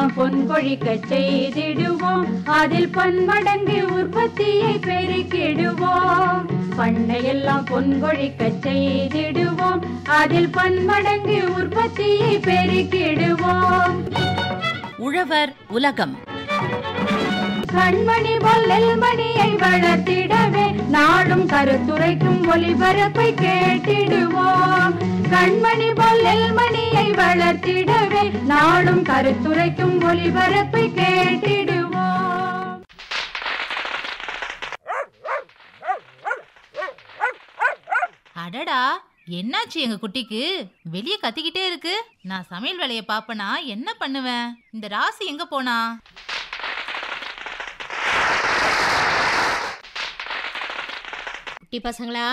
எல்லாம் பொன் கொழிக்க செய்திடுவோம், அதில் பன்மடங்கு உற்பத்தியை பெருக்கிடுவோம். பண்ணையெல்லாம் பொன் கொழிக்க செய்திடுவோம், அதில் பன்மடங்கு உற்பத்தியை பெருக்கிடுவோம். உழவர் உலகம். கண்மணி பொல்லல் மணியை வளர்த்திடவே நாடும் கருத்துரைக்கும் ஒலிபரப்பை கேட்டிடுவோம். கண்மணி பொல்லல் மணியை வளர்த்திடவே நாடும் கருத்துரைக்கும் ஒலிபரப்பை கேட்டிடுவோம். அடடா, என்னாச்சு எங்க குட்டிக்கு? வெளியே கத்திக்கிட்டே இருக்கு. நான் சமையல் வேலையை பாப்பனா என்ன பண்ணுவேன்? இந்த ராசி எங்க போனா? குட்டி பசங்களா,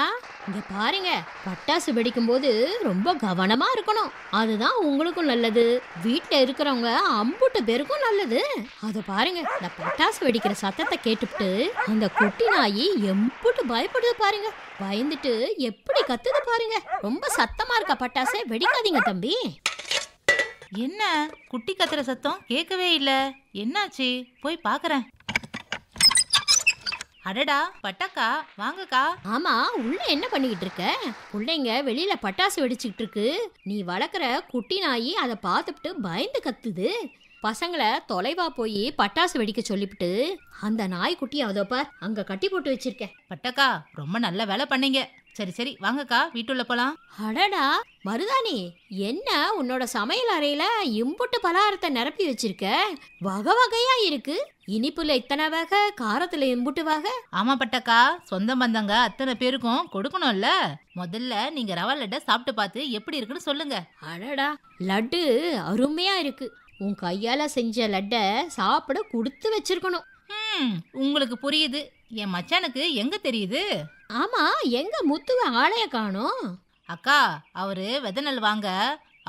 இங்க பாருங்க, பட்டாசு வெடிக்கும் போது ரொம்ப கவனமா இருக்கணும். அதுதான் உங்களுக்கும் நல்லது, வீட்டுல இருக்கிறவங்க அம்புட்டு பேருக்கும் நல்லது. அத பாருங்க, இந்த பட்டாசு வெடிக்கிற சத்தத்தை கேட்டுட்டு அந்த குட்டி நாயி எம்புட்டு பயப்படுது பாருங்க. பயந்துட்டு எப்படி கத்துது பாருங்க. ரொம்ப சத்தமா இருக்க பட்டாசை வெடிக்காதீங்க தம்பி. என்ன குட்டி கத்துற சத்தம் கேட்கவே இல்ல? என்னாச்சு? போய் பாக்குறேன். அடடா, பட்டாக்கா வாங்கக்கா. ஆமா, உள்ள என்ன பண்ணிக்கிட்டு இருக்க? பிள்ளைங்க வெளியில பட்டாசு வெடிச்சுக்கிட்டு இருக்கு. நீ வளர்க்குற குட்டி நாயி அதை பார்த்துட்டு பயந்து கத்துது. பசங்களை தொலைவா போய் பட்டாசு வெடிக்க சொல்லிவிட்டு அந்த நாய்க்குட்டி அதோ பார் அங்க கட்டி போட்டு வச்சிருக்கேன். பட்டாக்கா, ரொம்ப நல்ல வேலை பண்ணீங்க. சரி சரி வாங்கக்கா, வீட்டுள்ள போலாம். அடடா மருதாணி, என்ன உன்னோட சமையல் அறையில இம்புட்டு பலகாரத்தை நிரப்பி வச்சிருக்க? வகை வகையா இருக்கு. இனிப்புல இத்தனை வகை, காரத்துல இம்புட்டு வகை. ஆமா பட்டாக்கா, சொந்த பந்தங்க அத்தனை பேருக்கும் கொடுக்கணும்ல. முதல்ல நீங்க ரவா லட்டை சாப்பிட்டு பார்த்து எப்படி இருக்குன்னு சொல்லுங்க. அடடா, லட்டு அருமையா இருக்கு. உன் கையால செஞ்ச லட்டை சாப்பிட கொடுத்து வச்சிருக்கணும். உங்களுக்கு புரியுது. என் மச்சானுக்கு எங்க தெரியுது? ஆமா, எங்க முத்துவ ஆளைய காணோம்? அக்கா, அவரு வெதநெல் வாங்க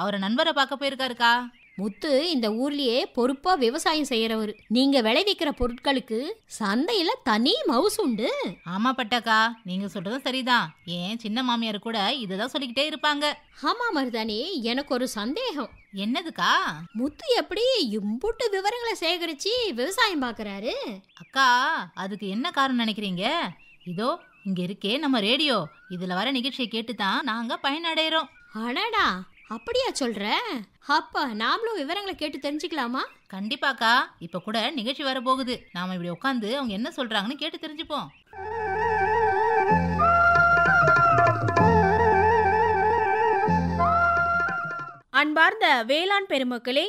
அவரை நண்பரை பார்க்க போயிருக்காருக்கா. முத்து இந்த ஊர்லயே பொறுப்பா விவசாயம் செய்யறவரு. நீங்க விளைவிக்கிற பொருட்களுக்கு சந்தையில தனி மவுசு உண்டு. ஆமா பட்டாக்கா, நீங்க சொல்றதும் சரிதான். ஏன் சின்ன மாமியார் கூட இதுதான் சொல்லிக்கிட்டே இருப்பாங்க. ஆமா மருதாணி, எனக்கு ஒரு சந்தேகம். என்னதுக்கா? முத்து எப்படி இம்புட்டு விவரங்களை சேகரிச்சு விவசாயம் பாக்குறாரு? அக்கா, அதுக்கு என்ன காரணம் நினைக்கிறீங்க? இதோ இங்க இருக்கே நம்ம ரேடியோ, இதுல வர நிகழ்ச்சியை கேட்டுதான் நாங்க பயனடைறோம். அடடா, அப்படியா சொல்ற? அப்ப நாமளும் விவரங்களை கேட்டு தெரிஞ்சுக்கலாமா? கண்டிப்பாக்கா, இப்ப கூட நிகழ்ச்சி வர போகுது. நாம இப்படி உட்காந்து அவங்க என்ன சொல்றாங்கன்னு கேட்டு தெரிஞ்சுப்போம். அன்பார்ந்த வேளாண் பெருமக்களே,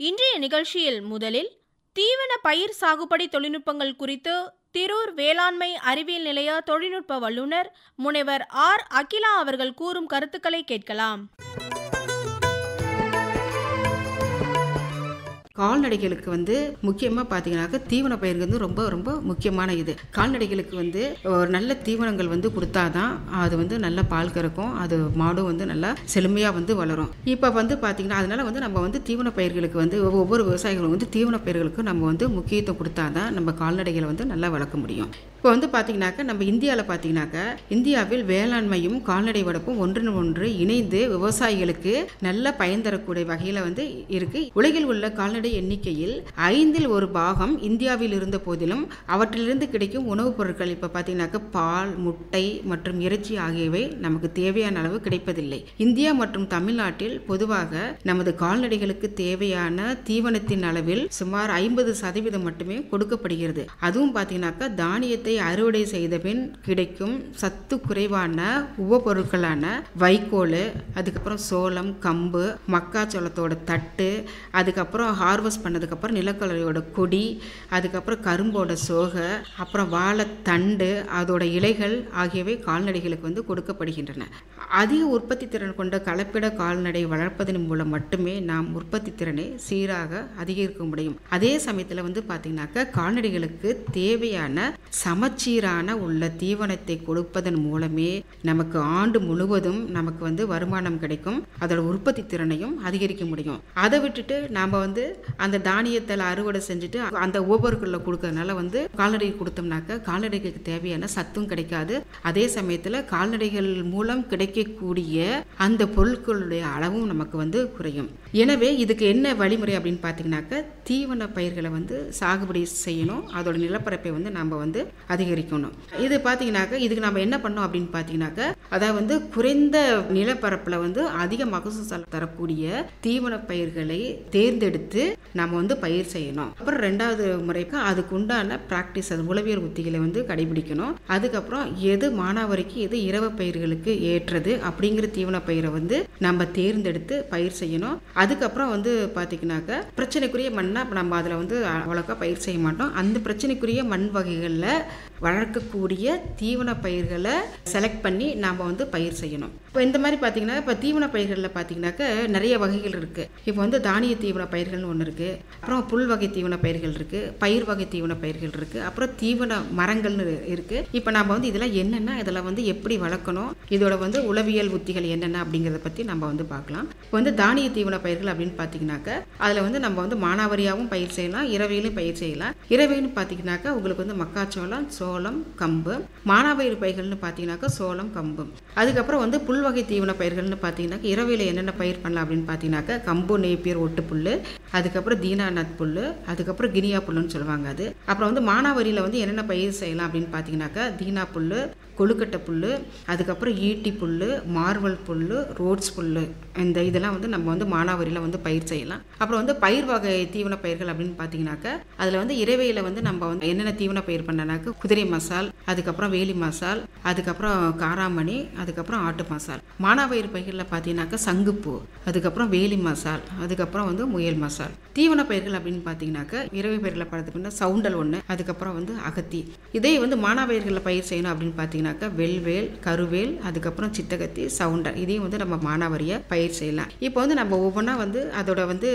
இன்றைய நிகழ்ச்சியில் முதலில் தீவன பயிர் சாகுபடி தொழில்நுட்பங்கள் குறித்து திரூர் வேளாண்மை அறிவியல் நிலைய தொழில்நுட்ப வல்லுநர் முனைவர் ஆர் அகிலா அவர்கள் கூறும் கருத்துக்களை கேட்கலாம். கால்நடைகளுக்கு முக்கியமாக பார்த்தீங்கன்னாக்க தீவன பயிர்கள் ரொம்ப ரொம்ப முக்கியமான இது. கால்நடைகளுக்கு ஒரு நல்ல தீவனங்கள் கொடுத்தாதான் அது நல்ல பால் கறக்கும், அது மாடும் நல்லா செழுமையாக வளரும். இப்போ பார்த்தீங்கன்னா அதனால நம்ம தீவன பயிர்களுக்கு ஒவ்வொரு விவசாயிகளும் தீவன பயிர்களுக்கு நம்ம முக்கியத்துவம் கொடுத்தாதான் நம்ம கால்நடைகளை நல்லா வளர்க்க முடியும். இப்போ பார்த்தீங்கன்னாக்கா நம்ம இந்தியாவில் பார்த்தீங்கன்னாக்கா இந்தியாவில் வேளாண்மையும் கால்நடை வளர்ப்பும் ஒன்று இணைந்து விவசாயிகளுக்கு நல்ல பயன் தரக்கூடிய வகையில் இருக்கு. உலகில் உள்ள கால்நடை எண்ணிக்கையில் 1/5 இந்தியாவில் இருந்த போதிலும் அவற்றிலிருந்து கிடைக்கும் உணவுப் பொருட்கள் இப்போ பார்த்தீங்கன்னாக்கா பால், முட்டை மற்றும் இறைச்சி ஆகியவை நமக்கு தேவையான அளவு கிடைப்பதில்லை. இந்தியா மற்றும் தமிழ்நாட்டில் பொதுவாக நமது கால்நடைகளுக்கு தேவையான தீவனத்தின் அளவில் சுமார் 50% மட்டுமே கொடுக்கப்படுகிறது. அதுவும் பார்த்தீங்கன்னாக்கா தானியத்தை அறுவடை செய்த பின் கிடைக்கும் சத்து குறைவான உபப்பொருட்களான வைக்கோல், அதுக்கப்புறம் சோளம், கம்பு, மக்காச்சோளத்தோட தட்டு, அதுக்கப்புறம் ஹார்வெஸ்ட் பண்ணதுக்கப்புறம் நிலக்கடலையோட கொடி, அதுக்கப்புறம் கரும்போட சோகை, அப்புறம் வாழைத்தண்டு, அதோட இலைகள் ஆகியவை கால்நடைகளுக்கு கொடுக்கப்படுகின்றன. அதிக உற்பத்தி திறன் கொண்ட கலப்பிட கால்நடை வளர்ப்பதன் மூலம் மட்டுமே நாம் உற்பத்தி திறனை சீராக அதிகரிக்க முடியும். அதே சமயத்தில் பார்த்தீங்கன்னாக்கா கால்நடைகளுக்கு தேவையான சமச்சீரான உள்ள தீவனத்தை கொடுப்பதன் மூலமே நமக்கு ஆண்டு முழுவதும் நமக்கு வந்து வருமானம் கிடைக்கும், அதோட உற்பத்தி திறனையும் அதிகரிக்க முடியும். அதை விட்டுட்டு நாம வந்து அந்த தானியத்தில் அறுவடை செஞ்சுட்டு அந்த உபபொருட்களை கொடுக்கறதுனால வந்து கால்நடைக்கு கொடுத்தோம்னாக்க கால்நடைகளுக்கு தேவையான சத்தும் கிடைக்காது. அதே சமயத்தில் கால்நடைகள் மூலம் கிடைக்கக்கூடிய அந்த பொருட்களுடைய அளவும் நமக்கு வந்து குறையும். எனவே இதுக்கு என்ன வழிமுறை அப்படின்னு பார்த்தீங்கன்னாக்க தீவன பயிர்களை வந்து சாகுபடி செய்யணும், அதோட நிலப்பரப்பை வந்து நம்ம வந்து அதிகரிக்கணும். இது பார்த்தீங்கன்னாக்க இதுக்கு நம்ம என்ன பண்ணோம் அப்படின்னு பார்த்தீங்கன்னாக்க அதாவது வந்து குறைந்த நிலப்பரப்பில் வந்து அதிக மகசூல் தரக்கூடிய தீவன பயிர்களை தேர்ந்தெடுத்து நம்ம வந்து பயிர் செய்யணும். அப்புறம் 2வது முறைக்கு அதுக்கு உண்டான பிராக்டிஸ், அது உளவியல் உத்திகளை வந்து கடைபிடிக்கணும். அதுக்கப்புறம் எது மானாவாரிக்கு எது இரவு பயிர்களுக்கு ஏற்றது அப்படிங்கிற தீவன பயிரை வந்து நம்ம தேர்ந்தெடுத்து பயிர் செய்யணும். அதுக்கப்புறம் வந்து பார்த்தீங்கன்னாக்க பிரச்சனைக்குரிய மண்ணா நம்ம அதில் வந்து அவ்வளோக்கா பயிர் செய்ய மாட்டோம். அந்த பிரச்சனைக்குரிய மண் வகைகளில் வளர்க்கக்கூடிய தீவன பயிர்களை செலக்ட் பண்ணி நாம் வந்து பயிர் செய்யணும். இப்போ இந்த மாதிரி பார்த்தீங்கன்னா இப்போ தீவன பயிர்களில் பார்த்தீங்கன்னாக்க நிறைய வகைகள் இருக்குது. இப்போ வந்து தானிய தீவன பயிர்கள்னு ஒன்று இருக்குது, அப்புறம் புல் வகை தீவன பயிர்கள் இருக்குது, பயிர் வகை தீவன பயிர்கள் இருக்குது, அப்புறம் தீவன மரங்கள்னு இருக்குது. இப்போ நம்ம வந்து இதெல்லாம் என்னென்னா இதில் வந்து எப்படி வளர்க்கணும், இதோட வந்து உளவியல் உத்திகள் என்னென்ன அப்படிங்கிறத பற்றி நம்ம வந்து பார்க்கலாம். இப்போ வந்து தானிய தீவன பயிர்கள் அப்படின்னு பார்த்தீங்கன்னாக்க அதில் வந்து நம்ம வந்து மானாவாரியாகவும் பயிர் செய்யலாம், இரவையிலும் பயிர் செய்யலாம். இரவைன்னு பார்த்தீங்கன்னாக்கா உங்களுக்கு வந்து மக்காச்சோளம், சோளம், கம்பு. மானாவாரி பயிர்கள்னு பார்த்தீங்கன்னாக்கா சோளம், கம்பு. அதுக்கப்புறம் வந்து புல் வகை தீவன பயிர்கள்னு பார்த்தீங்கன்னாக்கா இரவையில் என்னென்ன பயிர் பண்ணலாம் அப்படின்னு பார்த்தீங்கன்னாக்கா கம்பு, நேப்பியர், ஒட்டு புல், அதுக்கப்புறம் தீனாநாத் புல், அதுக்கப்புறம் கினியா புல்லுன்னு சொல்லுவாங்க அது. அப்புறம் வந்து மானாவாரியில் வந்து என்னென்ன பயிர் செய்யலாம் அப்படின்னு பார்த்தீங்கன்னாக்கா தீனா புல், கொழுக்கட்டை புல், அதுக்கப்புறம் ஈட்டி புல், மார்வல் புல், ரோட்ஸ் புல், இந்த இதெல்லாம் வந்து நம்ம வந்து மானாவாரியில் வந்து பயிர் செய்யலாம். அப்புறம் வந்து பயிர் வகை தீவன பயிர்கள் அப்படின்னு பார்த்தீங்கன்னாக்கா அதில் வந்து இரவையில் வந்து நம்ம வந்து என்னென்ன தீவன பயிர் பண்ணனாக்க குதிரை மசால், அதுக்கப்புறம் வேலி மசால், அதுக்கப்புறம் காராமணி, அதுக்கப்புறம் ஆட்டு மசால். மானாவாரி பயிர்களில் பார்த்தீங்கன்னாக்கா சங்குப்பூ, அதுக்கப்புறம் வேலி மசால், அதுக்கப்புறம் வந்து முயல் மசால். தீவன பயிர்கள் அப்படின்னு பார்த்தீங்கன்னாக்கா இரவை பயிர்களில் பார்த்தீங்கன்னா சவுண்டல் ஒன்று, அதுக்கப்புறம் வந்து அகத்தி. இதே வந்து மானாவாரிகளில் பயிர் செய்யணும் அப்படின்னு பார்த்தீங்கன்னாக்கா வெல்வேல், கருவேல், அதுக்கப்புறம் சித்தகத்தி, சவுண்டல். இதையும் வந்து நம்ம மானாவாரியை பயிர் செய்யலாம். இப்போ வந்து நம்ம ஒவ்வொன்றா வந்து அதோட வந்து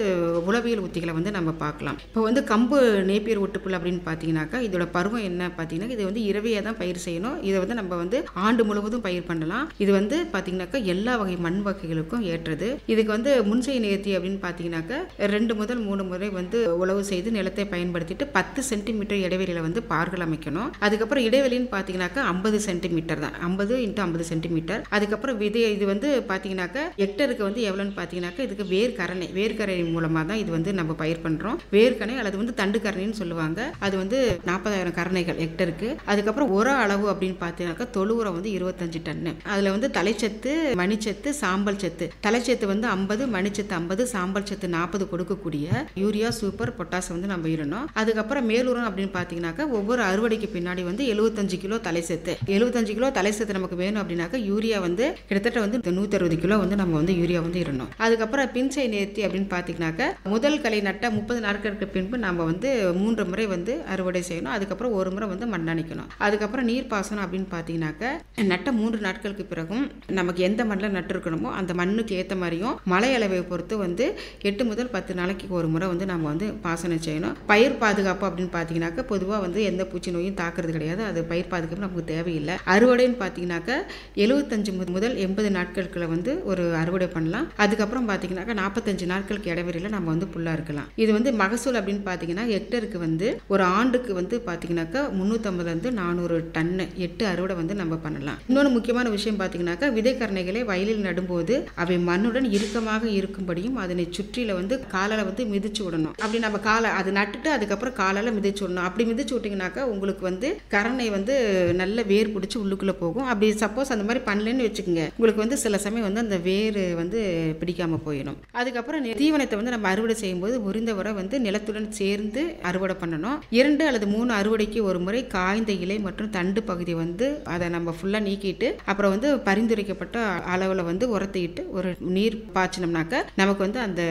உளவியல் உத்திகளை வந்து நம்ம பார்க்கலாம். இப்போ வந்து கம்பு, நேப்பியர், ஒட்டுப்புல் அப்படின்னு பார்த்தீங்கன்னாக்கா இதோட பருவம் என்ன பார்த்தீங்கன்னா இது வந்து இரவையாக தான் பயிர் செய்யணும். இதை வந்து நம்ம வந்து ஆண்டு முழுவதும் பயிர் பண்ணலாம். இது வந்து பார்த்தீங்கன்னாக்கா எல்லா வகை மண் வகைகளுக்கும் ஏற்றது. இதுக்கு வந்து முன்செய் நேர்த்தி அப்படின்னு பார்த்தீங்கன்னாக்கா 2 முதல் 3 முறை வந்து உழவு செய்து நிலத்தை பயன்படுத்திட்டு 10 சென்டிமீட்டர் இடைவெளியில் வந்து பார்கள் அமைக்கணும். அதுக்கப்புறம் இடைவெளின்னு பார்த்தீங்கன்னாக்கா 50 சென்டிமீட்டர் தான், 50 × 50 சென்டிமீட்டர். அதுக்கப்புறம் விதை இது வந்து பார்த்தீங்கன்னாக்கா ஹெக்டருக்கு வந்து எவ்வளோன்னு பார்த்தீங்கன்னாக்கா இதுக்கு வேர்க்கரணை மூலமாக தான் இது வந்து நம்ம பயிர் பண்ணுறோம். வேர்க்கணை அல்லது வந்து தண்டு கரணைன்னு சொல்லுவாங்க. அது வந்து 40,000 கரணைகள் ஹெக்டருக்கு. அதுக்கப்புறம் உர அளவு அப்படின்னு பார்த்தீங்கன்னாக்கா தொழு உரம் வந்து 25 டன்னு. அதில் வந்து தலைச்சத்து, மணிச்சத்து, சாம்பல் சத்து. தலைச்சத்து வந்து 50, மணிச்சத்து 50, சாம்பல் சத்து 40 கொடுக்கக்கூடிய யூரியா, சூப்பர், பொட்டாஸ் வந்து நம்ம இடணும். அதுக்கப்புறம் மேலுரம் அப்படின்னு பார்த்தீங்கன்னாக்கா ஒவ்வொரு அறுவடைக்கு பின்னாடி வந்து 75 கிலோ தலைச்சத்து. 75 கிலோ தலைச்சத்து நமக்கு வேணும் அப்படின்னாக்கா யூரியா வந்து கிட்டத்தட்ட வந்து 160 கிலோ வந்து நம்ம வந்து யூரியா வந்து இடணும். அதுக்கப்புறம் பின்சை நேர்த்தி அப்படின்னு பார்த்தீங்கன்னாக்கா முதல் களை நட்ட 30 நாட்களுக்கு பின்பு நம்ம வந்து 3 முறை வந்து அறுவடை செய்யணும். அதுக்கப்புறம் 1 முறை வந்து மண்ணணிக்கணும். அதுக்கப்புறம் நீர்ப்பாசனம் அப்படின்னு பார்த்தீங்கன்னாக்கா நட்ட 3 நாட்களுக்கு பிறகும் நமக்கு எந்த மண்ணில் நட்டுருக்கணுமோ அந்த மண்ணுக்கு ஏற்ற மாதிரியும் மழை அளவை பொறுத்து வந்து 8 முதல் 10 நாளைக்கு 1 முறை வந்து நம்ம வந்து பாசனம் செய்யணும். பயிர் பாதுகாப்பு அப்படின்னு பார்த்தீங்கன்னாக்கா பொதுவாக வந்து எந்த பூச்சி நோயும் தாக்குறது கிடையாது. அது பயிர் பாதுகாப்பு நமக்கு தேவையில்லை. அறுவடைன்னு பார்த்தீங்கன்னாக்கா 75 முதல் 80 நாட்களுக்குள்ள வந்து ஒரு அறுவடை பண்ணலாம். அதுக்கப்புறம் பார்த்தீங்கன்னாக்கா 45 நாட்களுக்கு இடைவெளியில் நம்ம வந்து புல்லா இருக்கலாம். இது வந்து மகசூல் அப்படின்னு பார்த்தீங்கன்னா ஹெக்டருக்கு வந்து ஒரு ஆண்டுக்கு வந்து பார்த்தீங்கன்னாக்கா 350 400 டன்னு 8 அறுவடை வந்து நம்ம பண்ணலாம். இன்னொன்று முக்கியமான விஷயம் பார்த்தீங்கன்னாக்கா விதைக்கரணைகளை வயலில் நடும்போது அவை மண்ணுடன் இறுக்கமாக இருக்கும்படியும் அதனை சுற்றில வந்து காலால் வந்து மிதிச்சு விடணும். அப்படி நம்ம காலை அது நட்டுட்டு அதுக்கப்புறம் காலால் மிதிச்சு விடணும். அப்படி மிதிச்சு விட்டிங்கனாக்கா உங்களுக்கு வந்து கரணை வந்து நல்ல வேர் பிடிச்சி உள்ளுக்குள்ளே போகும். அப்படி சப்போஸ் அந்த மாதிரி பண்ணலன்னு வச்சுக்கோங்க, உங்களுக்கு வந்து சில சமயம் வந்து அந்த வேர் வந்து பிடிக்காம போயிடும். அதுக்கப்புறம் தீவனத்தை வந்து நம்ம அறுவடை செய்யும்போது முறிந்தவரை வந்து நிலத்துடன் சேர்ந்து அறுவடை பண்ணணும். 2 அல்லது 3 அறுவடைக்கு ஒரு முறை காய்ந்த இலை மற்றும் தண்டு பகுதி வந்து அதை நம்ம ஃபுல்லாக நீக்கிட்டு அப்புறம் வந்து பரிந்துரைக்கப்பட்ட குறைந்தபட்சப்பட்ட அளவில் வந்து உரத்தை இட்டு ஒரு நீர் பாய்ச்சினோம்னாக்க நமக்கு வந்து அந்த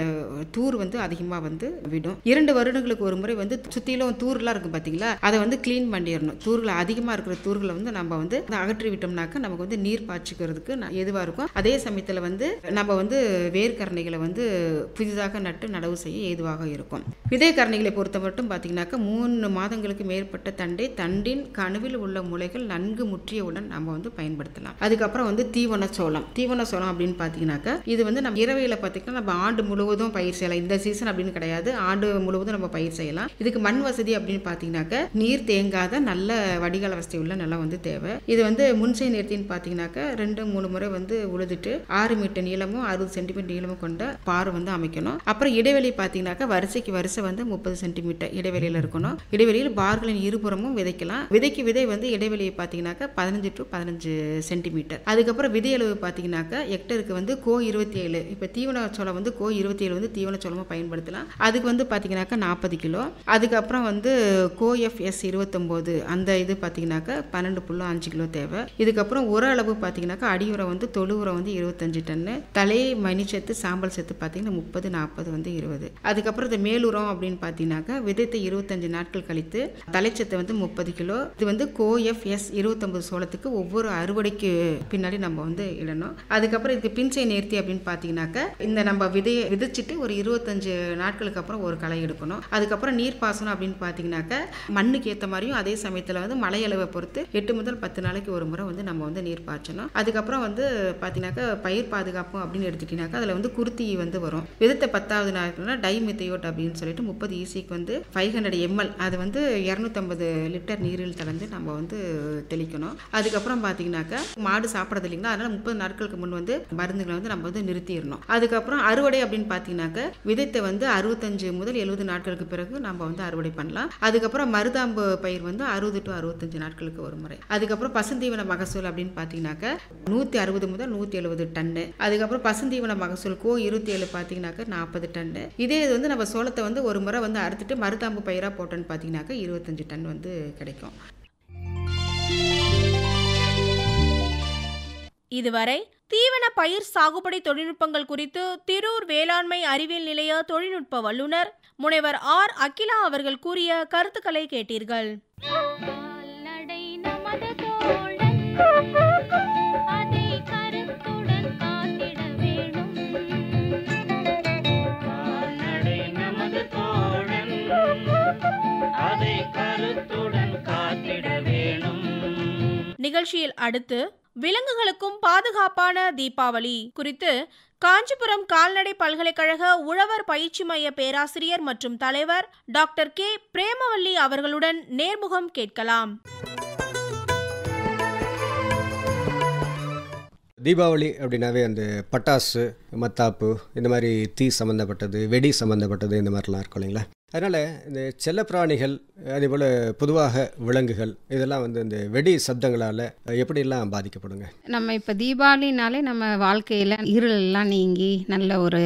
தூர் வந்து அதிகமாக வந்து விடும். 2 வருடங்களுக்கு ஒரு முறை வந்து சுற்றிலும் தூர்லாம் இருக்கும் பார்த்தீங்களா, அதை வந்து க்ளீன் பண்ணிடணும். தூர்கள் அதிகமாக இருக்கிற தூர்களை வந்து நம்ம வந்து அகற்றி விட்டோம்னாக்க நமக்கு வந்து நீர் பாய்ச்சிக்கிறதுக்கு எதுவாக இருக்கும். அதே சமயத்தில் வந்து நம்ம வந்து வேர்க்கரணைகளை வந்து புதிதாக நட்டு நடவு செய்ய ஏதுவாக இருக்கும். விதை கரணைகளை பொறுத்த மட்டும் பார்த்தீங்கன்னாக்க 3 மாதங்களுக்கு மேற்பட்ட தண்டின் கணுவில் உள்ள முளைகள் நன்கு முற்றியவுடன் நம்ம வந்து பயன்படுத்தலாம். அதுக்கப்புறம் வந்து தீவன சோளம் அப்படின்னு பார்த்தீங்கன்னாக்க இது வந்து நம்ம இரவையில் பார்த்தீங்கன்னா நம்ம ஆண்டு முழுவதும் பயிர் செய்யலாம். இந்த சீசன் அப்படின்னு கிடையாது, ஆண்டு முழுவதும் நம்ம பயிர் செய்யலாம். இதுக்கு மண் வசதி அப்படின்னு பார்த்தீங்கன்னாக்க நீர் தேங்காத நல்ல வடிகால் வசதி உள்ள நிலம் வந்து தேவை. இது வந்து முன்சை நிறுத்தின்னு பார்த்தீங்கன்னாக்க 2-3 முறை வந்து உழுதுட்டு 6 மீட்டர் நீளமும் 60 சென்டிமீட்டர் நீளமும் கொண்ட பாரு வந்து அமைக்கணும். அப்புறம் இடைவெளி பார்த்தீங்கன்னாக்க வரிசைக்கு வரிசை வந்து 30 சென்டிமீட்டர் இடைவெளியில் இருக்கணும். இடைவெளியில் பார்களின் இருபுறமும் விதைக்கலாம். விதைக்கு விதை வந்து இடைவெளியை பார்த்தீங்கன்னாக்க 15 to 15 சென்டிமீட்டர். அதுக்கப்புறம் விதை அளவு பார்த்தீங்கன்னாக்க ஹெக்டருக்கு வந்து கோ 27, இப்போ தீவன சோளம் வந்து கோ 27 வந்து தீவன சோளமாக பயன்படுத்தலாம். அதுக்கு வந்து பார்த்தீங்கன்னாக்க 40 கிலோ. அதுக்கப்புறம் வந்து கோ எஃப்எஸ் 29 அந்த இது பார்த்தீங்கன்னாக்க 12.5 கிலோ தேவை. இதுக்கப்புறம் உர அளவு பார்த்தீங்கன்னாக்க அடி உரம் வந்து தொழு உரம் வந்து 25 டன்னு, தலை மணிச்சத்து சாம்பல் சத்து பார்த்தீங்கன்னா 30-40 வந்து 20. அதுக்கப்புறம் இந்த மேலுரம் அப்படின்னு பார்த்தீங்கன்னாக்க விதைத்த 25 நாட்கள் கழித்து தலைச்சத்தை வந்து 30 கிலோ. இது வந்து கோ எஃப்எஸ் 29 சோளத்துக்கு ஒவ்வொரு அறுவடைக்கு பின்னாடி நம்ம வந்து இடணும். அதுக்கப்புறம் இதுக்கு பின்சை நேர்த்தி அப்படின்னு பார்த்தீங்கன்னாக்க இந்த நம்ம விதையை விதைச்சிட்டு ஒரு 25 நாட்களுக்கு அப்புறம் ஒரு களை எடுக்கணும். அதுக்கப்புறம் நீர் பாசனம் அப்படின்னு பார்த்தீங்கன்னாக்க மண்ணுக்கு ஏற்ற மாதிரியும் அதே சமயத்தில் வந்து மழை அளவை பொறுத்து 8 முதல் 10 நாளைக்கு ஒரு முறை வந்து நம்ம வந்து நீர் பாய்ச்சணும். அதுக்கப்புறம் வந்து பார்த்தீங்கன்னாக்க பயிர் பாதுகாப்பு அப்படின்னு எடுத்துக்கிட்டீங்கன்னாக்க அதில் வந்து குருத்தி வந்து வரும். விதத்தை 10வது நாட்கள்னா டைமித்தையோட் அப்படின்னு சொல்லிட்டு 30 ஈசிக்கு வந்து 500 ml அது வந்து 250 லிட்டர் நீரில் கலந்து நம்ம வந்து தெளிக்கணும். அதுக்கப்புறம் பார்த்தீங்கன்னாக்க மாடு சாப்பிட்றது இல்லைங்களா, அதனால 30 நாட்களுக்கு முன் வந்து மருந்துகளை வந்து நம்ம வந்து நிறுத்திடணும். அதுக்கப்புறம் அறுவடை அப்படின்னு பார்த்தீங்கன்னாக்க விதைத்தை வந்து 65 முதல் 70 நாட்களுக்கு பிறகு நம்ம வந்து அறுவடை பண்ணலாம். அதுக்கப்புறம் மருதாம்பு பயிர் வந்து 60 to 65 நாட்களுக்கு ஒரு முறை. அதுக்கப்புறம் பசுந்தீவன மகசூல் அப்படின்னு பார்த்தீங்கன்னாக்க 160 முதல் 170 டன்னு. அதுக்கப்புறம் பசுந்தீவன மகசூல் கோ 27 பார்த்தீங்கன்னாக்க 40 டன்னு. இதே இது வந்து நம்ம சோளத்தை வந்து ஒரு முறை வந்து அறுத்துட்டு மருதாம்பு பயிராக போட்டோன்னு பார்த்தீங்கன்னாக்க 25 டன் வந்து கிடைக்கும். இதுவரை தீவன பயிர் சாகுபடி தொழில்நுட்பங்கள் குறித்து திரூர் வேளாண்மை அறிவியல் நிலைய தொழில்நுட்ப வல்லுநர் முனைவர் ஆர் அகிலா அவர்கள் கூறிய கருத்துக்களை கேட்டீர்கள். நிகழ்ச்சியில் அடுத்து விலங்குகளுக்கும் பாதுகாப்பான தீபாவளி குறித்து காஞ்சிபுரம் கால்நடை பல்கலைக்கழக உழவர் பயிற்சி மைய பேராசிரியர் மற்றும் தலைவர் டாக்டர் கே பிரேமவல்லி அவர்களுடன் நேர்முகம் கேட்கலாம். தீபாவளி அப்படின்னாவே அந்த பட்டாசு, மத்தாப்பு, இந்த மாதிரி தீ சம்மந்தப்பட்டது, வெடி சம்மந்தப்பட்டது, இந்த மாதிரிலாம் இருக்கும் இல்லைங்களா. அதனால் இந்த செல்லப்பிராணிகள் அதேபோல் பொதுவாக விலங்குகள் இதெல்லாம் வந்து இந்த வெடி சப்தங்களால் எப்படிலாம் பாதிக்கப்படுங்க? நம்ம இப்போ தீபாவளினாலே நம்ம வாழ்க்கையில் இருளெல்லாம் நீங்கி நல்ல ஒரு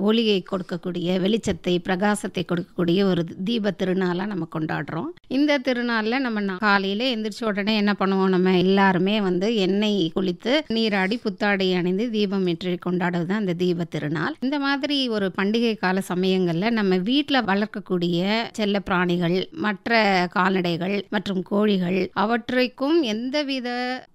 ஒளியை கொடுக்கக்கூடிய, வெளிச்சத்தை பிரகாசத்தை கொடுக்கக்கூடிய ஒரு தீப திருநாளாக நம்ம கொண்டாடுறோம். இந்த திருநாளில் நம்ம காலையில் எந்திரிச்ச உடனே என்ன பண்ணுவோம், நம்ம எல்லாருமே வந்து எண்ணெய் குளித்து நீராடி புத்தாடை அணிந்து தீபம் ஏற்றி கொண்டாடுவது தான் இந்த தீப திருநாள். இந்த மாதிரி ஒரு பண்டிகை கால சமயங்களில் நம்ம வீட்டில் வளர்க்க செல்ல பிராணிகள், மற்ற கால்நடைகள் மற்றும் கோழிகள் அவற்றுக்கும் எந்தவித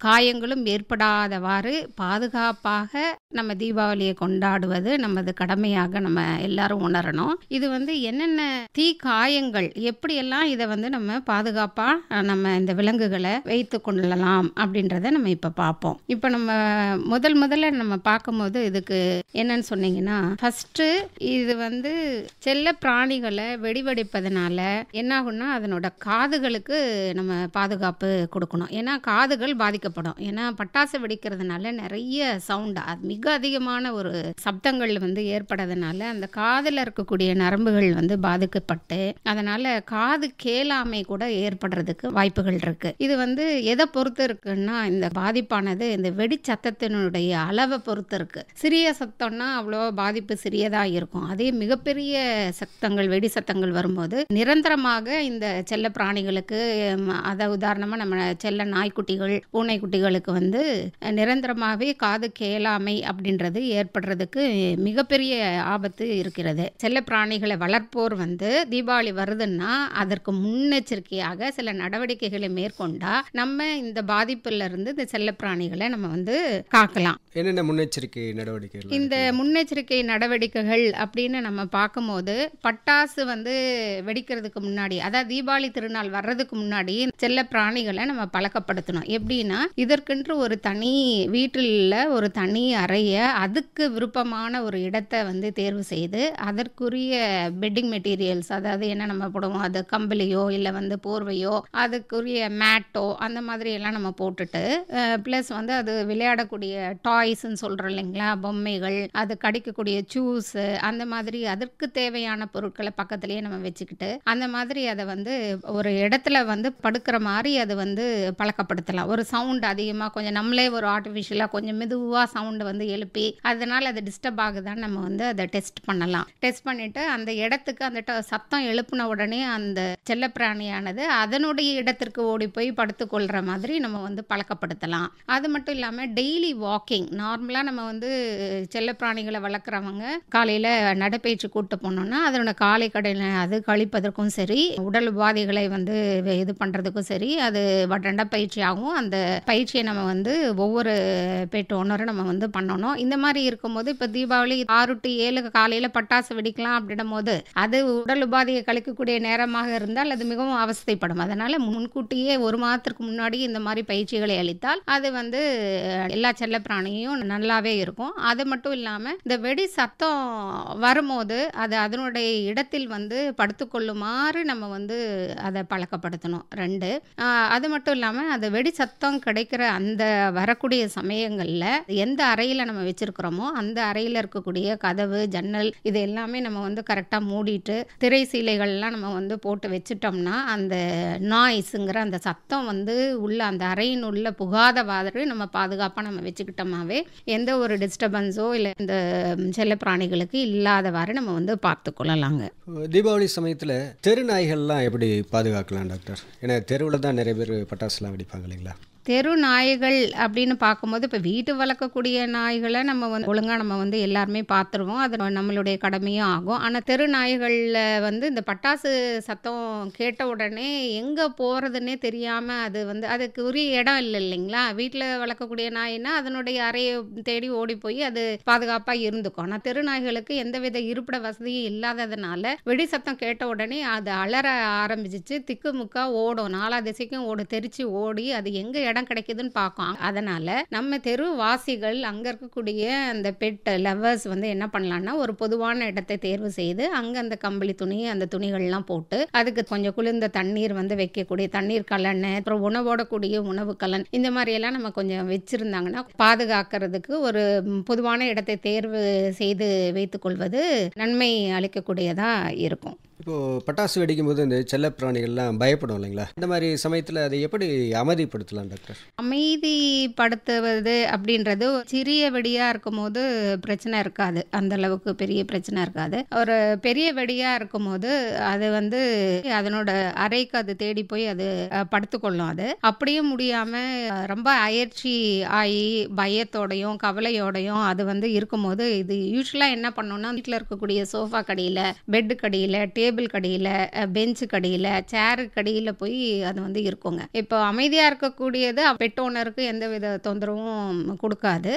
காயங்களும் ஏற்படாதவாறு பாதுகாப்பாக நம்ம தீபாவளியை கொண்டாடுவது நமது கடமையாக நம்ம எல்லாரும் உணரணும். இது வந்து என்னென்ன தீ காயங்கள் எப்படியெல்லாம் இதை வந்து நம்ம பாதுகாப்பா நம்ம இந்த விலங்குகளை வைத்து கொள்ளலாம் அப்படின்றத நம்ம இப்ப பார்ப்போம். இப்ப நம்ம முதல்ல நம்ம பார்க்கும்போது இதுக்கு என்னன்னு சொன்னீங்கன்னா, ஃபர்ஸ்ட் இது வந்து செல்ல பிராணிகளை வெடிவெடிப்பதனால என்ன ஆகும்னா அதனோட காதுகளுக்கு நம்ம பாதுகாப்பு கொடுக்கணும். ஏன்னா காதுகள் பாதிக்கப்படும். ஏன்னா பட்டாசு வெடிக்கிறதுனால நிறைய சவுண்ட், அது மிக அதிகமான ஒரு சப்தங்கள் வந்து ஏற்படுறதுனால அந்த காதில் இருக்கக்கூடிய நரம்புகள் வந்து பாதிக்கப்பட்டு அதனால காது கேளாமை கூட ஏற்படுறதுக்கு வாய்ப்புகள் இருக்கு. இது வந்து எதை பொறுத்து இருக்குன்னா, இந்த பாதிப்பானது இந்த வெடி சத்தத்தினுடைய அளவை பொறுத்து இருக்கு. சிறிய சத்தம்னா அவ்வளோ பாதிப்பு சிறியதாக இருக்கும். அதே மிகப்பெரிய சத்தங்கள், வெடி சத்தம் அழுத்தங்கள் வரும்போது நிரந்தரமாக இந்த செல்ல பிராணிகளுக்கு அதை உதாரணமாக நம்ம செல்ல நாய்க்குட்டிகள் பூனைக்குட்டிகளுக்கு வந்து நிரந்தரமாகவே காது கேளாமை அப்படின்றது ஏற்படுறதுக்கு மிகப்பெரிய ஆபத்து இருக்கிறது. செல்ல பிராணிகளை வளர்ப்போர் வந்து தீபாவளி வருதுன்னா அதற்கு முன்னெச்சரிக்கையாக சில நடவடிக்கைகளை மேற்கொண்டா நம்ம இந்த பாதிப்புல இருந்து இந்த செல்ல பிராணிகளை நம்ம வந்து காக்கலாம். என்னென்ன முன்னெச்சரிக்கை நடவடிக்கைகள்? இந்த முன்னெச்சரிக்கை நடவடிக்கைகள் அப்படின்னு நம்ம பார்க்கும்போது பட்டாசு வந்து வெடிக்கிறதுக்கு முன்னாடி, அதாவது தீபாவளி திருநாள் வர்றதுக்கு முன்னாடி செல்ல பிராணிகளை நம்ம பழக்கப்படுத்தணும். எப்படின்னா இதற்கென்று ஒரு தனி வீட்டில் ஒரு தனி அறைய அதுக்கு விருப்பமான ஒரு இடத்தை வந்து தேர்வு செய்து அதற்குரிய பெட்டிங் மெட்டீரியல்ஸ், அதாவது என்ன நம்ம போடுவோம், அது கம்பளியோ இல்லை வந்து போர்வையோ அதுக்குரிய மேட்டோ அந்த மாதிரி எல்லாம் நம்ம போட்டுட்டு ப்ளஸ் வந்து அது விளையாடக்கூடிய டாய்ஸ்ன்னு சொல்கிறோம் இல்லைங்களா, பொம்மைகள், அது கடிக்கக்கூடிய சூஸு, அந்த மாதிரி அதற்கு தேவையான பொருட்களை பக்கத்துலேயே நம்ம வச்சுக்கிட்டு அந்த மாதிரி அதை வந்து ஒரு இடத்துல வந்து படுக்கிற மாதிரி அது வந்து பழக்கப்படுத்தலாம். ஒரு சவுண்ட் அதிகமாக கொஞ்சம் நம்மளே ஒரு ஆர்டிஃபிஷியலாக கொஞ்சம் மெதுவாக சவுண்டை வந்து எழுப்பி அதனால் அது டிஸ்டர்ப் ஆகுதான்னு நம்ம வந்து அதை டெஸ்ட் பண்ணலாம். டெஸ்ட் பண்ணிவிட்டு அந்த இடத்துக்கு அந்த சத்தம் எழுப்பின உடனே அந்த செல்லப்பிராணியானது அதனுடைய இடத்திற்கு ஓடி போய் படுத்துக்கொள்கிற மாதிரி நம்ம வந்து பழக்கப்படுத்தலாம். அது மட்டும் இல்லாமல் டெய்லி வாக்கிங், நார்மலாக நம்ம வந்து செல்லப்பிராணிகளை வளர்க்குறவங்க காலையில் நடைப்பயிற்சி கூட்டு போனோம்னா அதனோட காலை கடையில் அது கழிப்பதற்கும் சரி, உடல் உபாதைகளை வந்து இது பண்ணுறதுக்கும் சரி, அது நடைப்பயிற்சி ஆகும். அந்த பயிற்சியை நம்ம வந்து ஒவ்வொரு பெட் ஓனரும் நம்ம வந்து பண்ணணும். இந்த மாதிரி இருக்கும்போது இப்போ தீபாவளி 6 to 7 காலையில் பட்டாசு வெடிக்கலாம் அப்படின்னும் போது அது உடல் உபாதையை கழிக்கக்கூடிய நேரமாக இருந்தால் அது மிகவும் அவஸ்தைப்படும். அதனால் முன்கூட்டியே 1 மாதத்திற்கு முன்னாடி இந்த மாதிரி பயிற்சிகளை அளித்தால் அது வந்து எல்லா செல்ல பிராணியும் நல்லாவே இருக்கும். அது மட்டும் இல்லாமல் இந்த வெடி சத்தம் வரும்போது அது அதனுடைய இடத்தில் வந்து படுத்துக்கொள்ளுமாறு நம்ம வந்து அதை பழக்கப்படுத்தணும். 2 அது மட்டும் இல்லாமல் அந்த வெடி சத்தம் கிடைக்கிற அந்த வரக்கூடிய சமயங்களில் எந்த அறையில் நம்ம வச்சுருக்கிறோமோ அந்த அறையில் இருக்கக்கூடிய கதவு, ஜன்னல் இது எல்லாமே நம்ம வந்து கரெக்டாக மூடிட்டு திரை சீலைகள்லாம் நம்ம வந்து போட்டு வச்சுட்டோம்னா அந்த நாய்ஸுங்கிற அந்த சத்தம் வந்து உள்ள அந்த அறையின் உள்ள புகாதவாறு நம்ம பாதுகாப்பாக நம்ம வச்சுக்கிட்டோமாவே எந்த ஒரு டிஸ்டர்பன்ஸோ இல்லை இந்த செல்ல பிராணிகளுக்கு இல்லாதவாறு நம்ம வந்து பார்த்து கொள்ளலாங்க. தீபாவளி சமயத்தில் தெரு நாய்கள்லாம் எப்படி பாதுகாக்கலாம் டாக்டர்? ஏன்னா தெருவில் தான் நிறைய பேர் பட்டாசுலாம் வெடிப்பாங்க இல்லைங்களா? தெரு நாய்கள் அப்படின்னு பார்க்கும்போது இப்போ வீட்டு வளர்க்கக்கூடிய நாய்களை நம்ம வந்து ஒழுங்காக நம்ம வந்து எல்லாருமே பார்த்துருவோம், அது நம்மளுடைய கடமையும் ஆகும். ஆனால் தெரு நாய்களில் வந்து இந்த பட்டாசு சத்தம் கேட்ட உடனே எங்கே போகிறதுன்னே தெரியாமல் அது வந்து அதுக்கு உரிய இடம் இல்லை இல்லைங்களா. வீட்டில் வளர்க்கக்கூடிய நாய்னா அதனுடைய அறையை தேடி ஓடி போய் அது பாதுகாப்பாக இருந்துக்கும். ஆனால் தெரு நாய்களுக்கு எந்தவித இருப்பிட வசதியும் இல்லாததுனால வெடி சத்தம் கேட்ட உடனே அது அலற ஆரம்பிச்சிச்சு, திக்குமுக்கா ஓடும், 4 திசைக்கும் தெரிச்சு ஓடி அது எங்கே இடம் கிடைக்குதுன்னு பார்க்கும். அதனால நம்ம தெருவாசிகள் அங்க இருக்கக்கூடிய அந்த பெட் லவர்ஸ் வந்து என்ன பண்ணலாம்னா ஒரு பொதுவான இடத்தை தேர்வு செய்து அங்க அந்த கம்பளி துணி அந்த துணிகள்லாம் போட்டு அதுக்கு கொஞ்சம் குளிர்ந்த தண்ணீர் வந்து வைக்கக்கூடிய தண்ணீர் கலன், அப்புறம் உணவோடக்கூடிய உணவு கலன், இந்த மாதிரி எல்லாம் நம்ம கொஞ்சம் வச்சிருந்தாங்கன்னா பாதுகாக்கிறதுக்கு ஒரு பொதுவான இடத்தை தேர்வு செய்து வைத்துக் கொள்வது நன்மை அளிக்கக்கூடியதா இருக்கும். இப்போது பட்டாசு வெடிக்கும் போது இந்த செல்லப்பிராணிகள்லாம் பயப்படும் இல்லைங்களா? இந்த மாதிரி சமயத்தில் அதை எப்படி அமைதிப்படுத்தலாம் டாக்டர்? அமைதிப்படுத்துவது அப்படின்றது சிறிய வெடியாக இருக்கும்போது பிரச்சனை இருக்காது, அந்த அளவுக்கு பெரிய பிரச்சனை இருக்காது. ஒரு பெரிய வெடியாக இருக்கும்போது அது வந்து அதனோட அறைக்கு அது தேடி போய் அது படுத்துக்கொள்ளும். அது அப்படியும் முடியாமல் ரொம்ப அயற்சி ஆகி பயத்தோடையும் கவலையோடையும் அது வந்து இருக்கும்போது இது யூஸ்வலாக என்ன பண்ணோம்னா வீட்டில் இருக்கக்கூடிய சோஃபா கடியில், பெட்டு கடியில், டேபிள் கடியில், பெஞ்சு கடியில், சேரு கடியில் போய் அது வந்து இருக்குங்க. இப்போ அமைதியாக இருக்கக்கூடியது பெட் ஓனருக்கு எந்த வித தொந்தரவும் கொடுக்காது.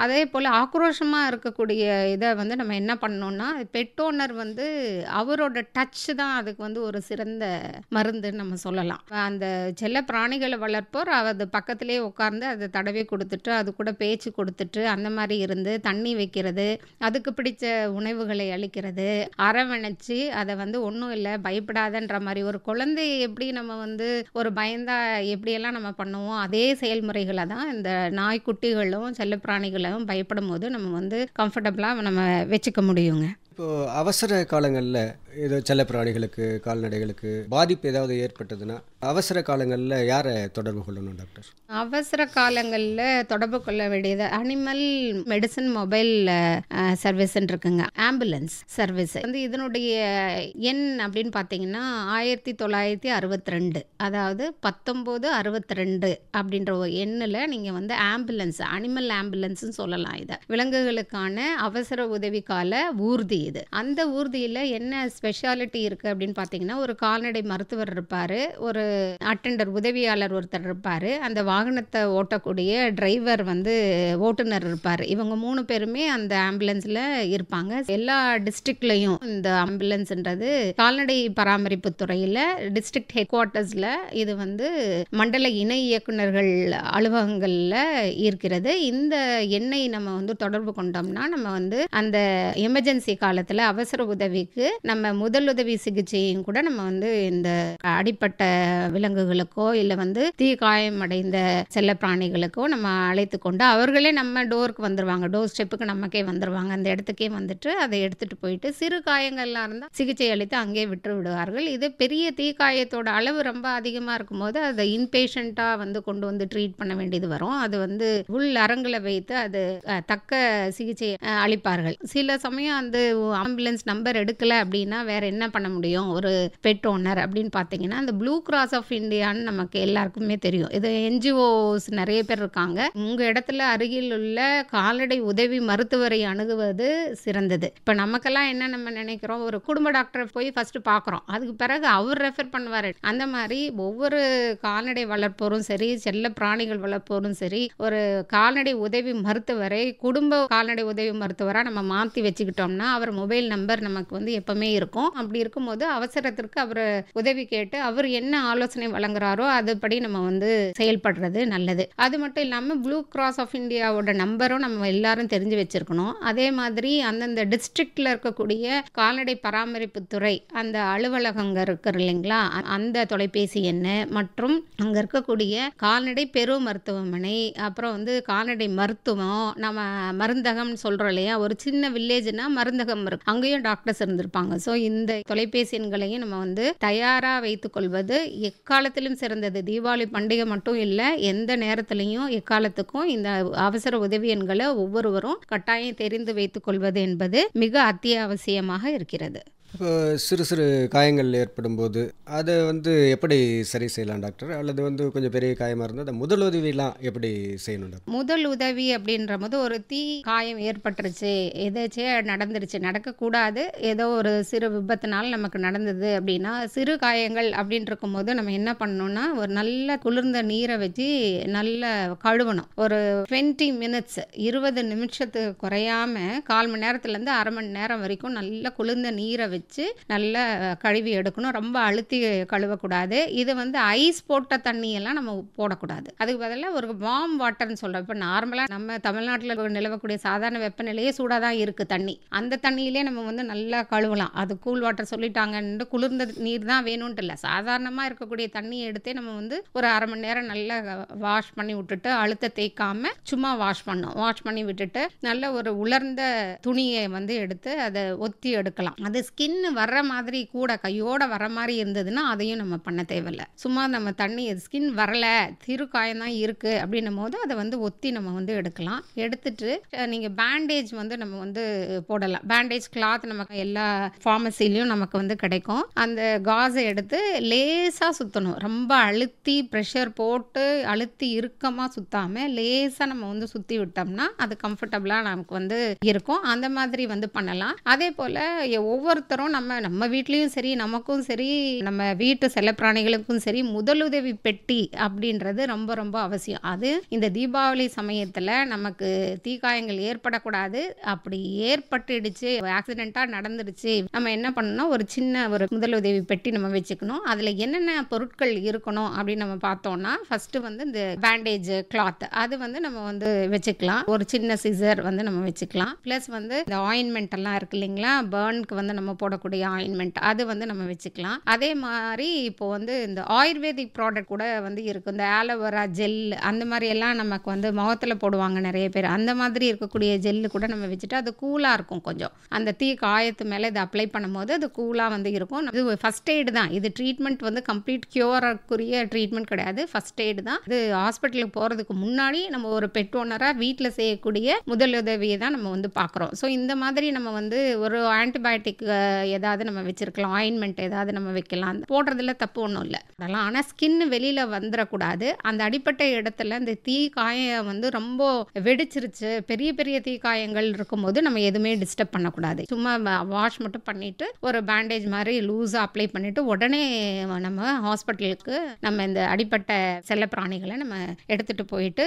அதே போல் ஆக்ரோஷமாக இருக்கக்கூடிய இதை வந்து நம்ம என்ன பண்ணோம்னா பெட் ஓனர் வந்து அவரோட டச் தான் அதுக்கு வந்து ஒரு சிறந்த மருந்துன்னு நம்ம சொல்லலாம். அந்த செல்ல பிராணிகளை வளர்ப்போர் அது பக்கத்திலே உட்கார்ந்து அதை தடவி கொடுத்துட்டு அது கூட பேச்சு கொடுத்துட்டு அந்த மாதிரி இருந்து தண்ணி வைக்கிறது, அதுக்கு பிடிச்ச உணவுகளை அளிக்கிறது, அரவணைச்சு அதை வந்து ஒன்றும் இல்லை பயப்படாதன்ற மாதிரி ஒரு குழந்தையை எப்படி நம்ம வந்து ஒரு பயந்தா எப்படியெல்லாம் நம்ம பண்ணுவோம் அதே செயல்முறைகளை தான் இந்த நாய்க்குட்டிகளும் செல்லப்பிராணிகளும் பயப்படும் போது நம்ம வந்து கம்ஃபர்டபுளாக நம்ம வச்சுக்க முடியுங்க. இப்போது அவசர காலங்களில் ஏதோ செல்ல பிராணிகளுக்கு, கால்நடைகளுக்கு பாதிப்பு ஏதாவது ஏற்பட்டதுன்னா அவசர காலங்களில் யாரை தொடர்பு கொள்ளணும் டாக்டர்? அவசர காலங்களில் தொடர்பு கொள்ள வேண்டியது அனிமல் மெடிசன் மொபைல் சர்வீஸ் இருக்குங்க, ஆம்புலன்ஸ் சர்வீஸ் வந்து இதனுடைய எண் அப்படின்னு பார்த்தீங்கன்னா 1962, அதாவது 1962 அப்படின்ற ஒரு எண்ணில் நீங்கள் வந்து ஆம்புலன்ஸ், அனிமல் ஆம்புலன்ஸ்னு சொல்லலாம். இதை விலங்குகளுக்கான அவசர உதவி கால ஊர்தி. இது அந்த ஊர்தியில் என்ன ஸ்பெஷாலிட்டி இருக்குது அப்படின்னு பார்த்தீங்கன்னா, ஒரு கால்நடை மருத்துவர் இருப்பார், ஒரு அட்டெண்டர் உதவியாளர் ஒருத்தர் இருப்பார், அந்த வாகனத்தை ஓட்டக்கூடிய டிரைவர் வந்து ஓட்டுநர் இருப்பார். இவங்க 3 பேருமே அந்த ஆம்புலன்ஸில் இருப்பாங்க. எல்லா டிஸ்ட்ரிக்ட்லையும் இந்த ஆம்புலன்ஸ்ன்றது கால்நடை பராமரிப்பு துறையில் டிஸ்ட்ரிக்ட் ஹெட் குவார்ட்டர்ஸில் இது வந்து மண்டல இணை இயக்குநர்கள் அலுவலகங்களில் இருக்கிறது. இந்த எண்ணை நம்ம வந்து தொடர்பு கொண்டோம்னா நம்ம வந்து அந்த எமர்ஜென்சி காலத்தில் அவசர உதவிக்கு நம்ம முதலுதவி சிகிச்சையும் கூட நம்ம வந்து இந்த அடிப்பட்ட விலங்குகளுக்கோ இல்லை வந்து தீ காயமடைந்த செல்ல பிராணிகளுக்கோ நம்ம அழைத்து கொண்டு அவர்களே நம்ம டோருக்கு வந்துடுவாங்க, டோர் ஸ்டெப்புக்கு நமக்கே வந்துடுவாங்க, அந்த இடத்துக்கே வந்துட்டு அதை எடுத்துட்டு போயிட்டு சிறு காயங்கள்லாம் இருந்தால் சிகிச்சை அளித்து அங்கே விட்டு விடுவார்கள். இது பெரிய தீக்காயத்தோட அளவு ரொம்ப அதிகமாக இருக்கும்போது அதை இன்பேஷண்ட்டாக வந்து கொண்டு வந்து ட்ரீட் பண்ண வேண்டியது வரும். அது வந்து உள் அரங்கில் வைத்து அது தக்க சிகிச்சை அளிப்பார்கள். சில சமயம் அந்த ஆம்புலன்ஸ் நம்பர் எடுக்கலை அப்படின்னா வேற என்ன பண்ண முடியும்? ஒரு பெட் ஓனர் அப்படின்னு பார்த்தீங்கன்னா அந்த ப்ளூ கிராஸ் ஆஃப் இந்தியான்னு நமக்கு எல்லாருக்குமே தெரியும். இது என்ஜிஓஸ் நிறைய பேர் இருக்காங்க. உங்கள் இடத்துல அருகில் உள்ள கால்நடை உதவி மருத்துவரை அணுகுவது சிறந்தது. இப்போ நமக்கெல்லாம் என்ன நம்ம நினைக்கிறோம், ஒரு குடும்ப டாக்டரை போய் ஃபர்ஸ்ட் பார்க்குறோம், அதுக்கு பிறகு அவர் ரெஃபர் பண்ணுவார். அந்த மாதிரி ஒவ்வொரு கால்நடை வளர்ப்போரும் சரி, செல்ல பிராணிகள் வளர்ப்போரும் சரி, ஒரு கால்நடை உதவி மருத்துவரை குடும்ப கால்நடை உதவி மருத்துவராக நம்ம மாற்றி வச்சுக்கிட்டோம்னா அவர் மொபைல் நம்பர் நமக்கு வந்து எப்பவுமே இருக்கும். அப்படி இருக்கும்போது அவசரத்திற்கு அவர் உதவி கேட்டு அவர் என்ன ஆலோசனை வழங்குறாரோ அதுபடி நம்ம வந்து செயல்படுறது நல்லது. அது மட்டும் இல்லாமல் ப்ளூ கிராஸ் ஆஃப் இந்தியாவோட நம்பரும் நம்ம எல்லாரும் தெரிஞ்சு வச்சிருக்கணும். அதே மாதிரி அந்தந்த டிஸ்ட்ரிக்ட்ல இருக்கக்கூடிய கால்நடை பராமரிப்பு துறை அந்த அலுவலகங்க இருக்கிற இல்லைங்களா, அந்த தொலைபேசி எண் மற்றும் அங்கே இருக்கக்கூடிய கால்நடை பெரு மருத்துவமனை, அப்புறம் வந்து கால்நடை மருத்துவம், நம்ம மருந்தகம்னு சொல்கிறோம் இல்லையா, ஒரு சின்ன வில்லேஜ்னா மருந்தகம் இருக்கு, அங்கேயும் டாக்டர்ஸ் இருந்திருப்பாங்க. ஸோ இந்த தொலைபேசி எண்களையும் நம்ம வந்து தயாராக வைத்துக்கொள்வது எக்காலத்திலும் சிறந்தது. தீபாவளி பண்டிகை மட்டும் இல்லை, எந்த நேரத்திலையும் எக்காலத்துக்கும் இந்த அவசர உதவி எண்களை ஒவ்வொருவரும் கட்டாயம் தெரிந்து வைத்துக் கொள்வது என்பது மிக அத்தியாவசியமாக இருக்கிறது. இப்போ சிறு சிறு காயங்கள் ஏற்படும் போது அதை வந்து எப்படி சரி செய்யலாம் டாக்டர்? அல்லது வந்து கொஞ்சம் பெரிய காயமாக இருந்தால் அந்த முதல் உதவிலாம் எப்படி செய்யணும் டாக்டர்? முதல் உதவி அப்படின்ற போது ஒரு தீ காயம் ஏற்பட்டுருச்சு, எதாச்சும் நடந்துருச்சு, நடக்கக்கூடாது, ஏதோ ஒரு சிறு விபத்துனால நமக்கு நடந்தது அப்படின்னா சிறு காயங்கள் அப்படின்னு இருக்கும்போது நம்ம என்ன பண்ணணும்னா ஒரு நல்ல குளிர்ந்த நீரை வச்சு நல்ல கழுவணும். ஒரு 20 minutes 20 நிமிஷத்துக்கு குறையாம 1/4 மணி நேரத்துலேருந்து அரை மணி நேரம் வரைக்கும் நல்ல குளிர்ந்த நீரை வச்சு நல்லா கழுவி எடுக்கணும். ரொம்ப அழுத்தி கழுவக்கூடாது. இது வந்து ஐஸ் போட்ட தண்ணியெல்லாம் நம்ம போடக்கூடாது. அதுக்கு பதிலாக ஒரு வார்ம் வாட்டர்னு சொல்கிறோம். இப்போ நார்மலாக நம்ம தமிழ்நாட்டில் நிலவக்கூடிய சாதாரண வெப்பநிலையே சூடாக தான் இருக்குது தண்ணி, அந்த தண்ணியிலே நம்ம வந்து நல்லா கழுவலாம். அது கூல் வாட்டர் சொல்லிட்டாங்கன்னு குளிர்ந்த நீர் தான் வேணும்ன்ட்டு இல்லை, சாதாரணமாக இருக்கக்கூடிய தண்ணியை எடுத்தே நம்ம வந்து ஒரு அரை மணி நேரம் நல்லா வாஷ் பண்ணி விட்டுட்டு அழுத்த தேய்க்காம சும்மா வாஷ் பண்ணி விட்டுட்டு நல்ல ஒரு உலர்ந்த துணியை வந்து எடுத்து அதை ஒத்தி எடுக்கலாம். அது ஸ்கின் வர்ற மாதிரி கூட கையோட வர மாதிரி இருந்ததுன்னா அதையும் நம்ம பண்ண தேவையில்லை. சும்மா நம்ம தண்ணி ஸ்கின் வரல, திரு காயம் தான் இருக்குது அப்படின்னும் போது அதை வந்து ஒத்தி நம்ம வந்து எடுக்கலாம். எடுத்துட்டு நீங்கள் பேண்டேஜ் வந்து நம்ம வந்து போடலாம். பேண்டேஜ் கிளாத் நமக்கு எல்லா ஃபார்மசிலையும் நமக்கு வந்து கிடைக்கும். அந்த காஸை எடுத்து லேசாக சுற்றணும். ரொம்ப அழுத்தி ப்ரெஷர் போட்டு அழுத்தி இறுக்கமாக சுற்றாமல் லேசாக நம்ம வந்து சுற்றி விட்டோம்னா அது கம்ஃபர்டபுளாக நமக்கு வந்து இருக்கும். அந்த மாதிரி வந்து பண்ணலாம். அதே போல் ஒவ்வொருத்தரும் நம்ம வீட்லேயும் சரி, நமக்கும் சரி, நம்ம வீட்டு செல்லப்பிராணிகளுக்கும் சரி முதலுதவி பெட்டி அப்படின்றது ரொம்ப ரொம்ப அவசியம். அது இந்த தீபாவளி சமயத்தில் நமக்கு தீக்காயங்கள் ஏற்படக்கூடாது. அப்படி ஏற்பட்டுடுச்சு, ஆக்சிடெண்ட்டாக நடந்துடுச்சு, நம்ம என்ன பண்ணணும், ஒரு சின்ன ஒரு முதலுதவி பெட்டி நம்ம வச்சுக்கணும். அதில் என்னென்ன பொருட்கள் இருக்கணும் அப்படின்னு நம்ம பார்த்தோம்னா ஃபஸ்ட்டு வந்து இந்த பேண்டேஜ் கிளாத் அது வந்து நம்ம வந்து வச்சுக்கலாம். ஒரு சின்ன சிசர் வந்து நம்ம வச்சுக்கலாம். ப்ளஸ் வந்து இந்த ஆயின்மெண்ட் எல்லாம் இருக்கு இல்லைங்களா, பர்னுக்கு வந்து நம்ம போட போடக்கூடிய ஆயின்மெண்ட் அது வந்து நம்ம வச்சுக்கலாம். அதே மாதிரி இப்போ வந்து இந்த ஆயுர்வேதிக் ப்ராடக்ட் கூட வந்து இருக்குது. இந்த ஆலோவேரா ஜெல் அந்த மாதிரி எல்லாம் நமக்கு வந்து முகத்தில் போடுவாங்க நிறைய பேர். அந்த மாதிரி இருக்கக்கூடிய ஜெல்லு கூட நம்ம வச்சுட்டு அது கூலாக இருக்கும். கொஞ்சம் அந்த தீ காயத்து மேலே இதை அப்ளை பண்ணும்போது அது கூலாக வந்து இருக்கும். இது ஃபஸ்ட் எய்டு தான். இது ட்ரீட்மெண்ட் வந்து கம்ப்ளீட் க்யூரக்குரிய ட்ரீட்மெண்ட் கிடையாது, ஃபஸ்ட் எய்டு தான். இது ஹாஸ்பிட்டலுக்கு போகிறதுக்கு முன்னாடி நம்ம ஒரு பெட் ஓனராக வீட்டில் செய்யக்கூடிய முதலுதவியை தான் நம்ம வந்து பார்க்குறோம். ஸோ இந்த மாதிரி நம்ம வந்து ஒரு ஆன்டிபயோட்டிக் ஏதாவது நம்ம வச்சுருக்கலாம், ஆயின்மெண்ட் ஏதாவது நம்ம வைக்கலாம். போடுறதுல தப்பு ஒன்றும் இல்லை அதெல்லாம். ஆனால் ஸ்கின் வெளியில் வந்துடக்கூடாது. அந்த அடிப்பட்ட இடத்துல இந்த தீ காயம் வந்து ரொம்ப வெடிச்சிருச்சு, பெரிய பெரிய தீ காயங்கள் இருக்கும்போது நம்ம எதுவுமே டிஸ்டர்ப் பண்ணக்கூடாது. சும்மா வாஷ் மட்டும் பண்ணிவிட்டு ஒரு பேண்டேஜ் மாதிரி லூஸாக அப்ளை பண்ணிவிட்டு உடனே நம்ம ஹாஸ்பிட்டலுக்கு நம்ம இந்த அடிப்பட்ட செல்ல பிராணிகளை நம்ம எடுத்துகிட்டு போயிட்டு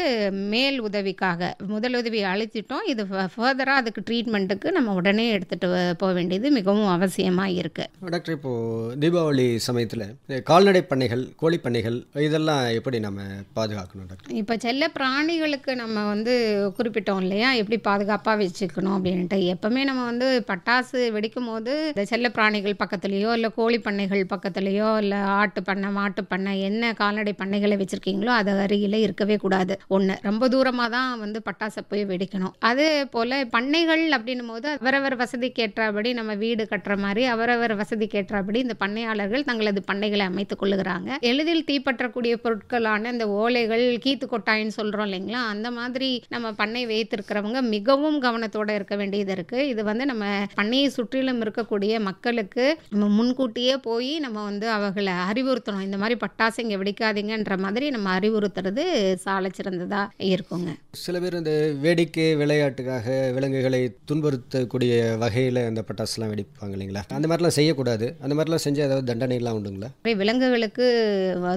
மேல் உதவிக்காக முதலுதவி அளிச்சிட்டோம். இது ஃபர்தராக அதுக்கு ட்ரீட்மெண்ட்டுக்கு நம்ம உடனே எடுத்துகிட்டு போக வேண்டியது மிகவும் அவசியமாக இருக்குது. டாக்டர், இப்போது தீபாவளி சமயத்தில் கால்நடை பண்ணைகள், கோழி பண்ணைகள் இதெல்லாம் எப்படி நம்ம பாதுகாக்கணும் டாக்டர்? இப்போ செல்ல பிராணிகளுக்கு நம்ம வந்து குறிப்பிட்டோம் இல்லையா, எப்படி பாதுகாப்பாக வச்சுக்கணும் அப்படின்ட்டு. எப்போவுமே நம்ம வந்து பட்டாசு வெடிக்கும் போது இந்த செல்ல பிராணிகள் பக்கத்துலேயோ இல்லை கோழி பண்ணைகள் பக்கத்துலேயோ இல்லை ஆட்டு பண்ணை மாட்டு பண்ணை என்ன கால்நடை பண்ணைகளை வச்சுருக்கீங்களோ அது அருகில் இருக்கவே கூடாது. ஒன்று, ரொம்ப தூரமாக தான் வந்து பட்டாசை போய் வெடிக்கணும். அதே போல் பண்ணைகள் அப்படின்னும் போது அவரவர் வசதிக்கு ஏற்றபடி நம்ம வீடு கட்டுற மாதிரி அவரவர் வசதிக்கு ஏற்றபடி இந்த பண்ணையாளர்கள் தங்களது பண்ணைகளை அமைத்துக் கொள்ளுகிறாங்க. எளிதில் தீப்பற்றக்கூடிய பொருட்களான இந்த ஓலைகள், கீத்து கொட்டாயின்னு சொல்கிறோம் இல்லைங்களா, அந்த மாதிரி நம்ம பண்ணை வைத்திருக்கிறவங்க மிகவும் கவனத்தோடு இருக்க வேண்டியது இருக்குது. இது வந்து நம்ம பண்ணையை சுற்றிலும் இருக்கக்கூடிய மக்களுக்கு நம்ம முன்கூட்டியே போய் நம்ம வந்து அவர்களை அறிவுறுத்தணும். இந்த மாதிரி பட்டாசு இங்கே வெடிக்காதீங்கன்ற மாதிரி நம்ம அறிவுறுத்துறது சால சிறந்ததாக இருக்குங்க. சில பேர் இந்த வேடிக்கை விளையாட்டுக்காக விலங்குகளை துன்புறுத்தக்கூடிய வகையில் அந்த பட்டாசுலாம் வெடிப்பாங்க இல்லைங்களா, அந்த மாதிரிலாம் செய்யக்கூடாது. அந்த மாதிரிலாம் செஞ்சு ஏதாவது தண்டனைலாம் உண்டுங்களா? விலங்குகளுக்கு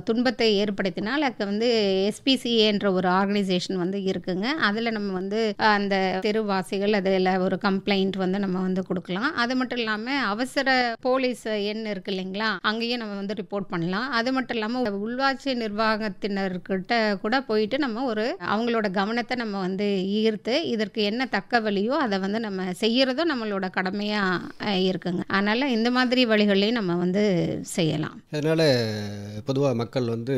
துன்பத்தை ஏற்படுத்தினால் அதுக்கு வந்து SPCA என்ற ஒரு ஆர்கனைசேஷன் வந்து இருக்குங்க. அதில் நம்ம வந்து அந்த தெருவாசிகள் அதில் ஒரு கம்ப்ளைண்ட் வந்து நம்ம வந்து கொடுக்கலாம். அது மட்டும் இல்லாமல் அவசர போலீஸ் எண் இருக்கு இல்லைங்களா, அங்கேயும் நம்ம வந்து ரிப்போர்ட் பண்ணலாம். அது மட்டும் இல்லாமல் உள்ளாட்சி நிர்வாகத்தினர்கிட்ட கூட போயிட்டு நம்ம ஒரு அவங்களோட கவனத்தை நம்ம வந்து ஈர்த்து இதற்கு என்ன தக்க வழியோ அதை வந்து நம்ம செய்யறதும் நம்மளோட கடமையாக இருக்குங்க. அதனால் இந்த மாதிரி வழிகளையும் நம்ம வந்து செய்யலாம். அதனால் பொதுவாக மக்கள் வந்து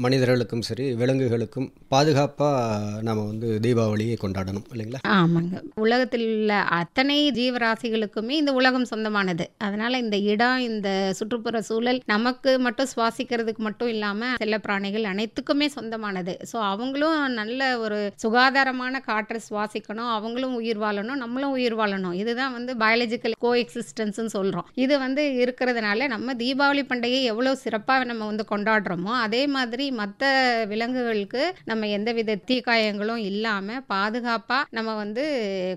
மனிதர்களுக்கும் சரி விலங்குகளுக்கும் பாதுகாப்பாக நம்ம வந்து தீபாவளியை கொண்டாடணும் இல்லைங்களா? ஆமாங்க. உலகத்தில் உள்ள அத்தனை ஜீவராசிகளுக்குமே இந்த உலகம் சொந்தமானது. அதனால் இந்த இடம், இந்த சுற்றுப்புற சூழல் நமக்கு மட்டும் சுவாசிக்கிறதுக்கு மட்டும் இல்லாமல் செல்ல பிராணிகள் அனைத்துக்குமே சொந்தமானது. ஸோ அவங்களும் நல்ல ஒரு சுகாதாரமான காற்றை சுவாசிக்கணும், அவங்களும் உயிர் வாழணும், நம்மளும் உயிர் வாழணும். இதுதான் வந்து பயாலஜிக்கல் கோ எக்ஸிஸ்டன்ஸ்னு சொல்கிறோம். இது வந்து இருக்கிறதுனால நம்ம தீபாவளி பண்டிகை எவ்வளோ சிறப்பாக நம்ம வந்து கொண்டாடுறோமோ அதே மாதிரி மற்ற விலங்குகளுக்கு நம்ம எந்தவித தீக்காயங்களும் இல்லாமல் பாதுகாப்பாக நம்ம வந்து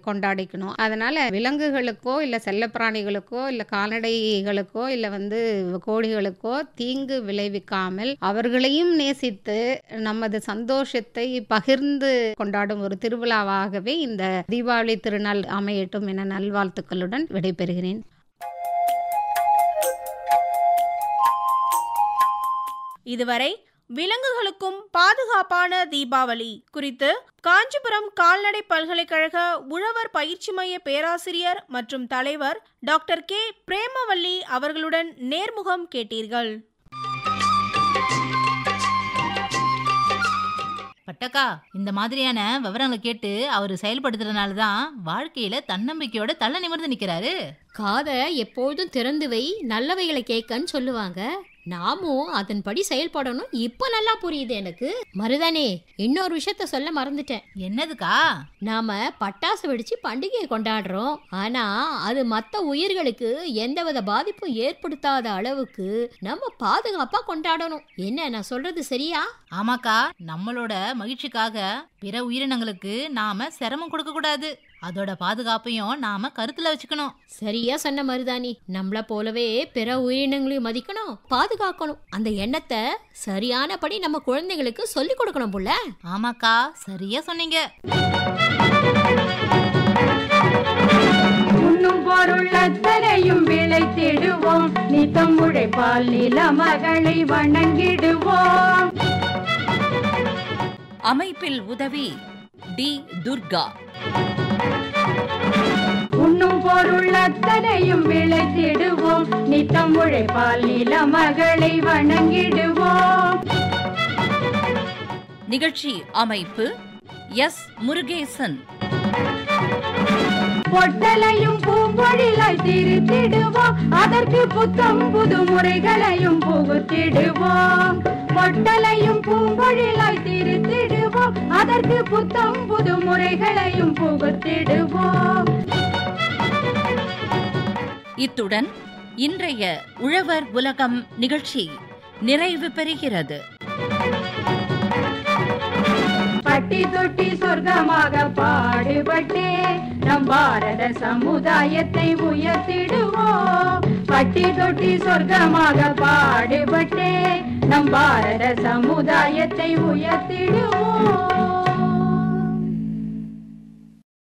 கொண்டாடிக்கணும். அதனால் விலங்குகளுக்கோ இல்லை செல்லப்பிராணிகளுக்கோ இல்லை கால்நடைகளுக்கோ இல்லை வந்து கோழிகளுக்கோ தீங்கு விளைவிக்காமல் அவர்களையும் நேசித்து நமது சந்தோஷத்தை பகிர்ந்து கொண்டாடும் ஒரு திருவிழாவாகவே இந்த தீபாவளி திருநாள் அமையட்டும் என நல்வாழ்த்துக்களுடன் விடைபெறுகிறேன். இதுவரை விலங்குகளுக்கும் பாதுகாப்பான தீபாவளி குறித்து காஞ்சிபுரம் கால்நடை பல்கலைக்கழக உழவர் பயிற்சி மைய பேராசிரியர் மற்றும் தலைவர் டாக்டர் கே பிரேமவல்லி அவர்களுடன் நேர்முகம் கேட்டீர்கள். பட்டக்கா, இந்த மாதிரியான விவரங்களை கேட்டு அவர் செயல்படுத்துறதுனால தான் வாழ்க்கையில தன்னம்பிக்கையோட தள்ள நிமிர்ந்து நிக்கிறாரு. காதை எப்பொழுதும் திறந்து வை, நல்லவைகளை கேட்கன்னு சொல்லுவாங்க. நாமும் அதன்படி செயல்படணும். இப்போ நல்லா புரியுது எனக்கு. மருதானே, இன்னொரு விஷயத்த சொல்ல மறந்துட்டேன். என்னதுக்கா? நாம பட்டாசு வெடிச்சு பண்டிகையை கொண்டாடுறோம். ஆனா அது மற்ற உயிர்களுக்கு எந்தவித பாதிப்பும் ஏற்படுத்தாத அளவுக்கு நம்ம பாதுகாப்பா கொண்டாடணும். என்ன நான் சொல்றது சரியா? ஆமாக்கா, நம்மளோட மகிழ்ச்சிக்காக பிற உயிரினங்களுக்கு நாம சிரமம் கொடுக்க கூடாது. அதோட பாதுகாப்பையும் நாம கருத்துல வச்சுக்கணும். சரியா சொன்ன மருதாணி. நம்மள போலவே பிற உயிரினங்களையும் மதிக்கணும், பாதுகாக்கணும். அந்த எண்ணத்தை சரியானபடி நம்ம குழந்தைகளுக்கு சொல்லி கொடுக்கணும் புள்ள. ஆமாக்கா, சரியா சொன்னீங்க. உண்ணும் பொருள் அத்தனையும் விளைத்திடுவோம், நித்தம் உழைப்பால் நில மகளை வணங்கிடுவோம். அமைப்பில் உதவி டி. துர்கா. உண்ணும் பொருள் அத்தனையும் விளைத்திடுவோம் நித்தம் உழைப்பால் நில மகளை வணங்கிடுவோம். நிகழ்ச்சி அமைப்பு எஸ். முருகேசன். பொட்டலையும் பூம்பொழிலாய் திருத்திடுவோம் அதற்கு புத்தம் புது முறைகளையும் புகுத்திடுவோம். பொட்டலையும் பூம்பொழிலாய் திருத்திடுவோம் அதற்கு புத்தம் புது முறைகளையும் புகுத்திடுவோம். இத்துடன் இன்றைய உழவர் உலகம் நிகழ்ச்சி நிறைவு பெறுகிறது. பட்டி தொட்டி சொர்க்கமாக பாடுபட்டே நம் பாரத சமுதாயத்தை உயர்த்திடுவோம். பட்டி தொட்டி சொர்க்கமாக பாடுபட்டே நம் பாரத சமுதாயத்தை உயர்த்திடுவோம்.